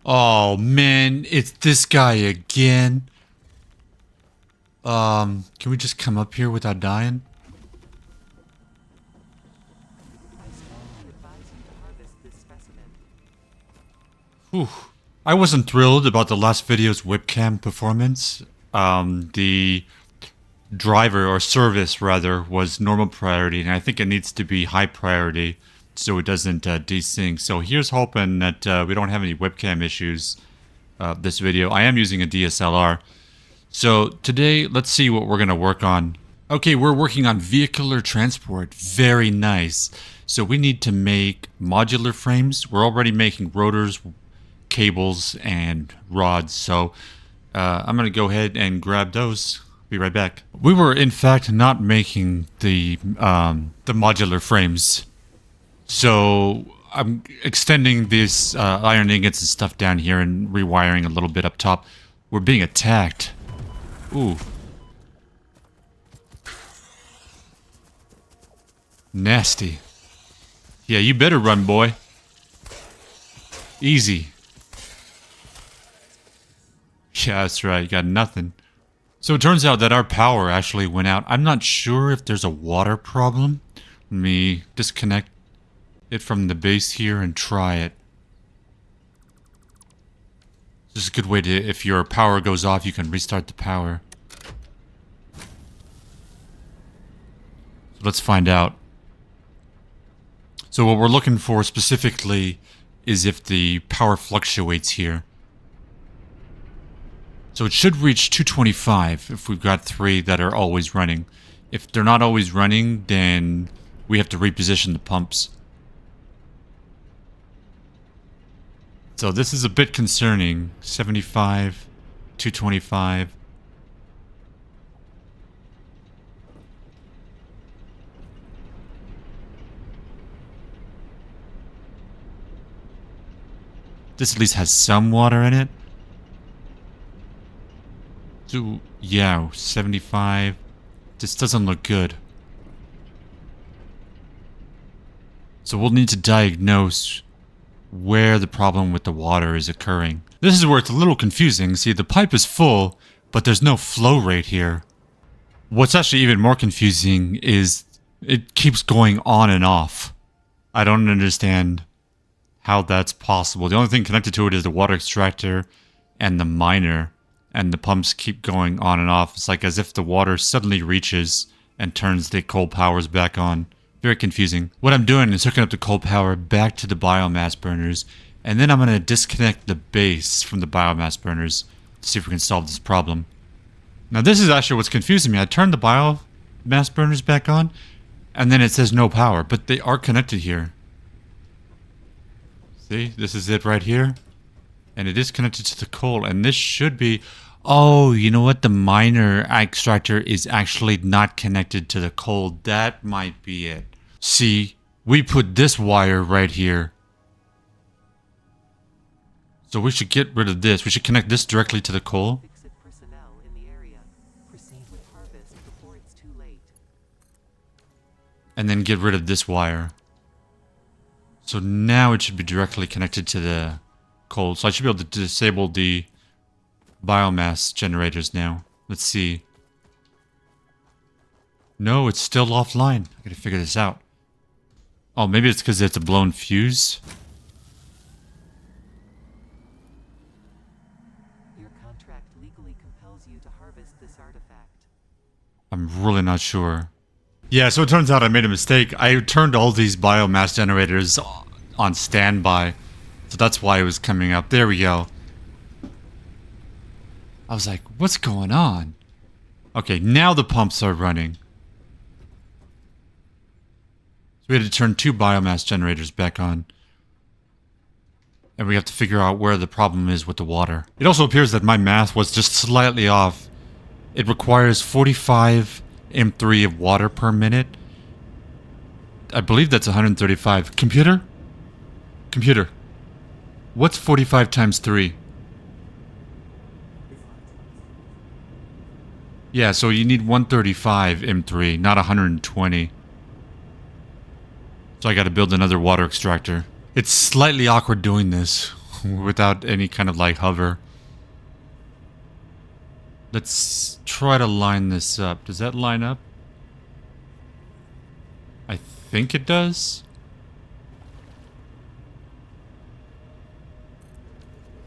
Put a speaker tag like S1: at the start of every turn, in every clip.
S1: Oh man, it's this guy again. Can we just come up here without dying? Whew. I wasn't thrilled about the last video's webcam performance. The driver, or service rather, was normal priority, and I think it needs to be high priority so it doesn't desync. So here's hoping that we don't have any webcam issues this video. I am using a DSLR. So today, let's see what we're going to work on. Okay, we're working on vehicular transport. Very nice. So we need to make modular frames. We're already making rotors, cables, and rods. So I'm going to go ahead and grab those. Be right back. We were in fact not making the modular frames. So I'm extending this iron ingots and stuff down here and rewiring a little bit up top. We're being attacked. Ooh. Nasty. Yeah, you better run, boy. Easy. Yeah, that's right. You got nothing. So it turns out that our power actually went out. I'm not sure if there's a water problem. Let me disconnect it from the base here and try it. This is a good way to, if your power goes off, you can restart the power. So let's find out. So what we're looking for specifically is if the power fluctuates here. So it should reach 225 if we've got 3 that are always running. If they're not always running, then we have to reposition the pumps. So this is a bit concerning. 75, 225. This at least has some water in it. So, yeah, 75. This doesn't look good. So we'll need to diagnose where the problem with the water is occurring. This is where it's a little confusing. See, the pipe is full, but there's no flow rate here. What's actually even more confusing is it keeps going on and off. I don't understand how that's possible. The only thing connected to it is the water extractor and the miner, and the pumps keep going on and off. It's like as if the water suddenly reaches and turns the coal powers back on. Very confusing. What I'm doing is hooking up the coal power back to the biomass burners, and then I'm going to disconnect the base from the biomass burners to see if we can solve this problem. Now this is actually what's confusing me. I turned the biomass burners back on, and then it says no power, but they are connected here. See, this is it right here, and it is connected to the coal, and this should be... Oh, you know what? The miner extractor is actually not connected to the coal. That might be it. See, we put this wire right here. So we should get rid of this. We should connect this directly to the coal. And then get rid of this wire. So now it should be directly connected to the coal. So I should be able to disable the biomass generators now. Let's see. No, it's still offline. I gotta figure this out. Oh, maybe it's because it's a blown fuse.
S2: Your contract legally compels you to harvest this artifact.
S1: I'm really not sure. Yeah, so it turns out I made a mistake. I turned all these biomass generators on standby. So that's why it was coming up. There we go. I was like, what's going on? Okay, now the pumps are running. So we had to turn 2 biomass generators back on. And we have to figure out where the problem is with the water. It also appears that my math was just slightly off. It requires 45 M3 of water per minute. I believe that's 135. Computer? Computer. What's 45 times 3? Yeah, so you need 135 M3, not 120. So I gotta build another water extractor. It's slightly awkward doing this without any kind of like hover. Let's try to line this up. Does that line up? I think it does.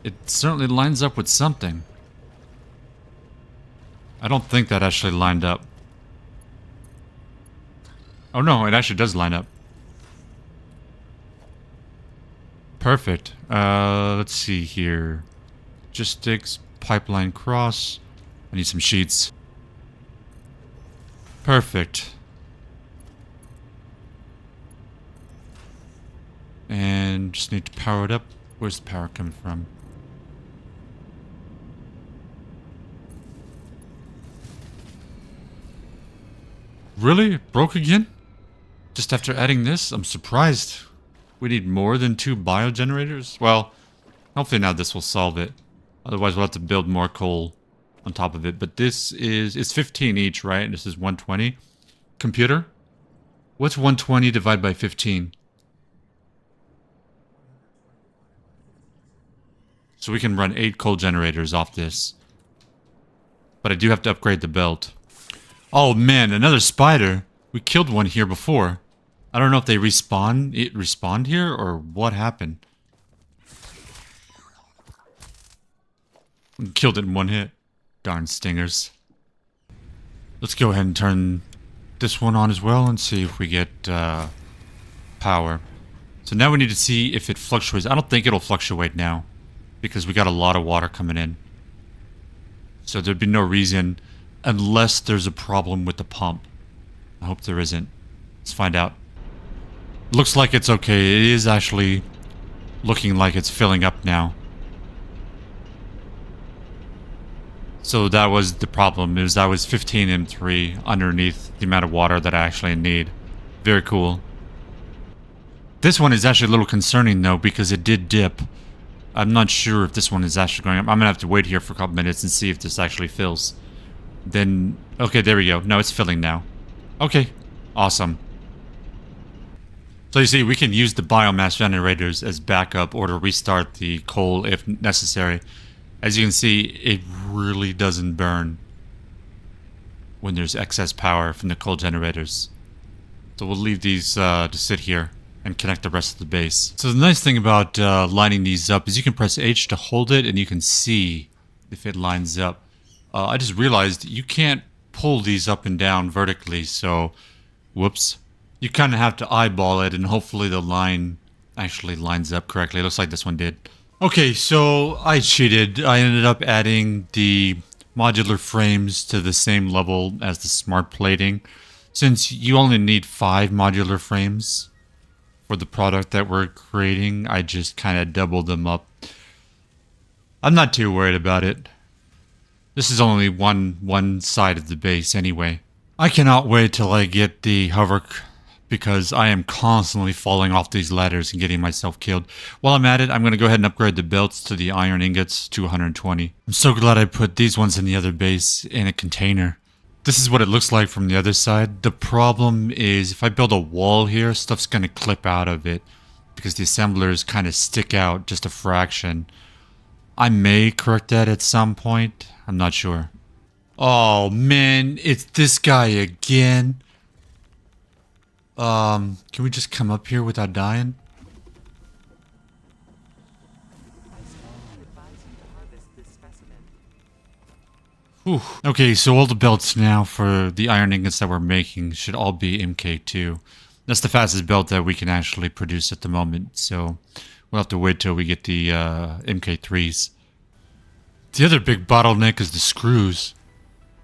S1: It certainly lines up with something. I don't think that actually lined up. Oh no, it actually does line up. Perfect. Let's see here. Logistics, pipeline cross. I need some sheets. Perfect. And just need to power it up. Where's the power coming from? Really? It broke again? Just after adding this? I'm surprised. We need more than 2 biogenerators? Well, hopefully now this will solve it. Otherwise we'll have to build more coal on top of it. But this is... it's 15 each, right? This is 120. Computer? What's 120 divided by 15? So we can run 8 coal generators off this. But I do have to upgrade the belt. Oh man, another spider. We killed one here before. I don't know if they respawned here or what happened. We killed it in one hit. Darn stingers. Let's go ahead and turn this one on as well and see if we get power. So now we need to see if it fluctuates. I don't think it'll fluctuate now because we got a lot of water coming in. So there'd be no reason unless there's a problem with the pump. I hope there isn't. Let's find out. Looks like it's okay. It is actually looking like it's filling up now. So that was the problem, is that was 15 M3 underneath the amount of water that I actually need. Very cool. This one is actually a little concerning though, because it did dip. I'm not sure if this one is actually going up. I'm gonna have to wait here for a couple minutes and see if this actually fills. Then, okay, there we go. No, it's filling now. Okay, awesome. So you see, we can use the biomass generators as backup or to restart the coal if necessary. As you can see, it really doesn't burn when there's excess power from the coal generators. So we'll leave these to sit here and connect the rest of the base. So the nice thing about lining these up is you can press H to hold it and you can see if it lines up. I just realized you can't pull these up and down vertically, so whoops. You kind of have to eyeball it and hopefully the line actually lines up correctly. It looks like this one did. Okay, so I cheated. I ended up adding the modular frames to the same level as the smart plating. Since you only need 5 modular frames for the product that we're creating, I just kind of doubled them up. I'm not too worried about it. This is only one side of the base anyway. I cannot wait till I get the hover because I am constantly falling off these ladders and getting myself killed. While I'm at it, I'm going to go ahead and upgrade the belts to the iron ingots to 120. I'm so glad I put these ones in the other base in a container. This is what it looks like from the other side. The problem is if I build a wall here, stuff's going to clip out of it because the assemblers kind of stick out just a fraction. I may correct that at some point. I'm not sure. Oh man, it's this guy again. Can we just come up here without dying?
S2: I strongly advise you to harvest this specimen.
S1: Whew. Okay, so all the belts now for the iron ingots that we're making should all be MK2. That's the fastest belt that we can actually produce at the moment, so we'll have to wait till we get the MK3s. The other big bottleneck is the screws.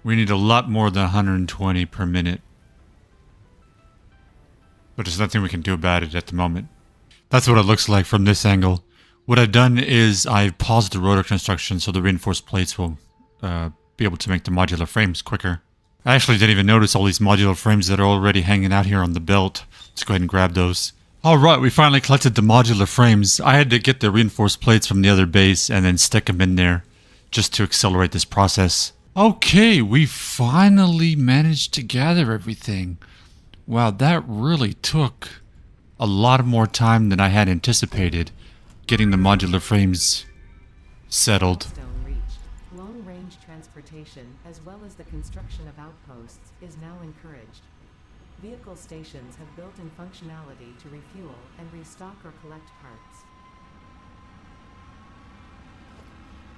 S1: We need a lot more than 120 per minute. But there's nothing we can do about it at the moment. That's what it looks like from this angle. What I've done is I've paused the rotor construction so the reinforced plates will be able to make the modular frames quicker. I actually didn't even notice all these modular frames that are already hanging out here on the belt. Let's go ahead and grab those. Alright, we finally collected the modular frames. I had to get the reinforced plates from the other base and then stick them in there just to accelerate this process. Okay, we finally managed to gather everything. Wow, that really took a lot more time than I had anticipated. getting the modular frames settled.
S2: Milestone reached. Long-range transportation, as well as the construction of outposts, is now encouraged. Vehicle stations have built-in functionality to refuel and restock or collect parts.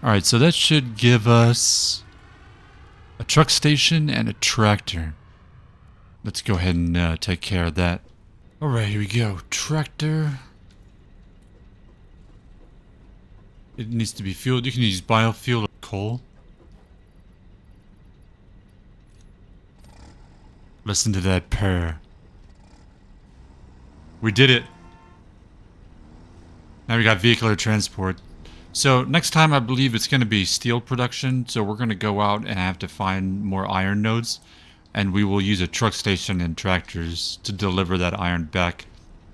S1: Alright, so that should give us a truck station and a tractor. Let's go ahead and take care of that. Alright, here we go. Tractor. It needs to be fueled. You can use biofuel or coal. Listen to that purr. We did it. Now we got vehicular transport. So next time I believe it's going to be steel production. So we're going to go out and have to find more iron nodes. And we will use a truck station and tractors to deliver that iron back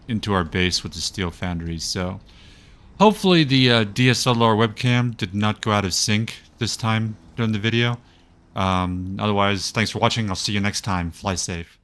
S1: into our base with the steel foundries. So hopefully the DSLR webcam did not go out of sync this time during the video. Otherwise, thanks for watching. I'll see you next time. Fly safe.